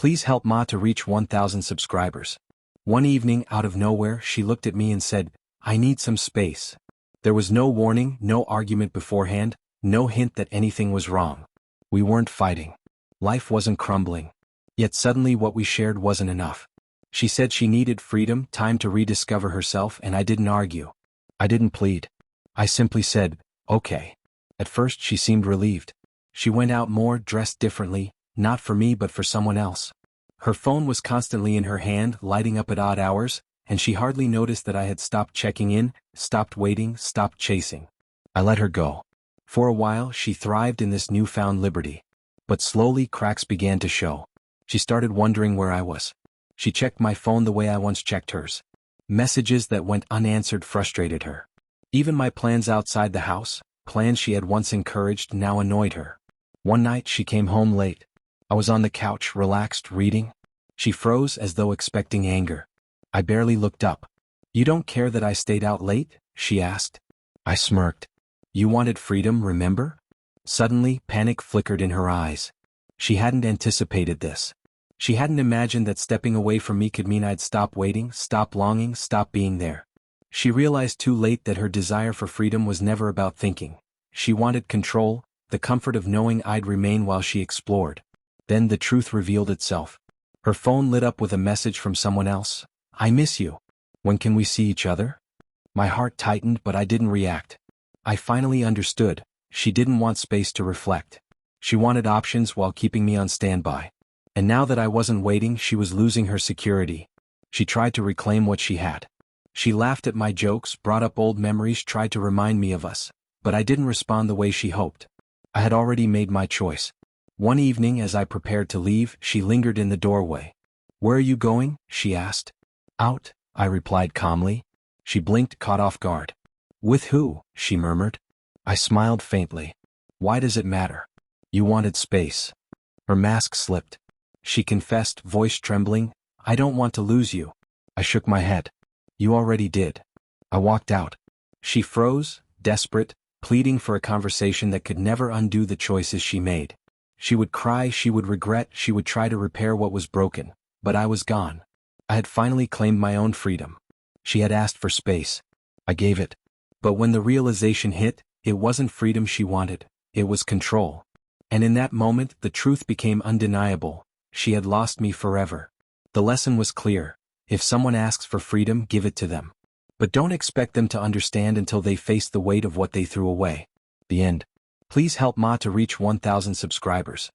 Please help Ma to reach 1,000 subscribers. One evening, out of nowhere, she looked at me and said, I need some space. There was no warning, no argument beforehand, no hint that anything was wrong. We weren't fighting. Life wasn't crumbling. Yet suddenly what we shared wasn't enough. She said she needed freedom, time to rediscover herself, and I didn't argue. I didn't plead. I simply said, okay. At first she seemed relieved. She went out more, dressed differently, not for me but for someone else. Her phone was constantly in her hand, lighting up at odd hours, and she hardly noticed that I had stopped checking in, stopped waiting, stopped chasing. I let her go. For a while she thrived in this newfound liberty. But slowly cracks began to show. She started wondering where I was. She checked my phone the way I once checked hers. Messages that went unanswered frustrated her. Even my plans outside the house, plans she had once encouraged, now annoyed her. One night she came home late. I was on the couch, relaxed, reading. She froze as though expecting anger. I barely looked up. You don't care that I stayed out late? She asked. I smirked. You wanted freedom, remember? Suddenly, panic flickered in her eyes. She hadn't anticipated this. She hadn't imagined that stepping away from me could mean I'd stop waiting, stop longing, stop being there. She realized too late that her desire for freedom was never about thinking. She wanted control, the comfort of knowing I'd remain while she explored. Then the truth revealed itself. Her phone lit up with a message from someone else. I miss you. When can we see each other? My heart tightened, but I didn't react. I finally understood. She didn't want space to reflect. She wanted options while keeping me on standby. And now that I wasn't waiting, she was losing her security. She tried to reclaim what she had. She laughed at my jokes, brought up old memories, tried to remind me of us. But I didn't respond the way she hoped. I had already made my choice. One evening, as I prepared to leave, she lingered in the doorway. Where are you going? She asked. Out, I replied calmly. She blinked, caught off guard. With who? She murmured. I smiled faintly. Why does it matter? You wanted space. Her mask slipped. She confessed, voice trembling, I don't want to lose you. I shook my head. You already did. I walked out. She froze, desperate, pleading for a conversation that could never undo the choices she made. She would cry, she would regret, she would try to repair what was broken. But I was gone. I had finally claimed my own freedom. She had asked for space. I gave it. But when the realization hit, it wasn't freedom she wanted. It was control. And in that moment, the truth became undeniable. She had lost me forever. The lesson was clear. If someone asks for freedom, give it to them. But don't expect them to understand until they face the weight of what they threw away. The end. Please help Ma to reach 1,000 subscribers.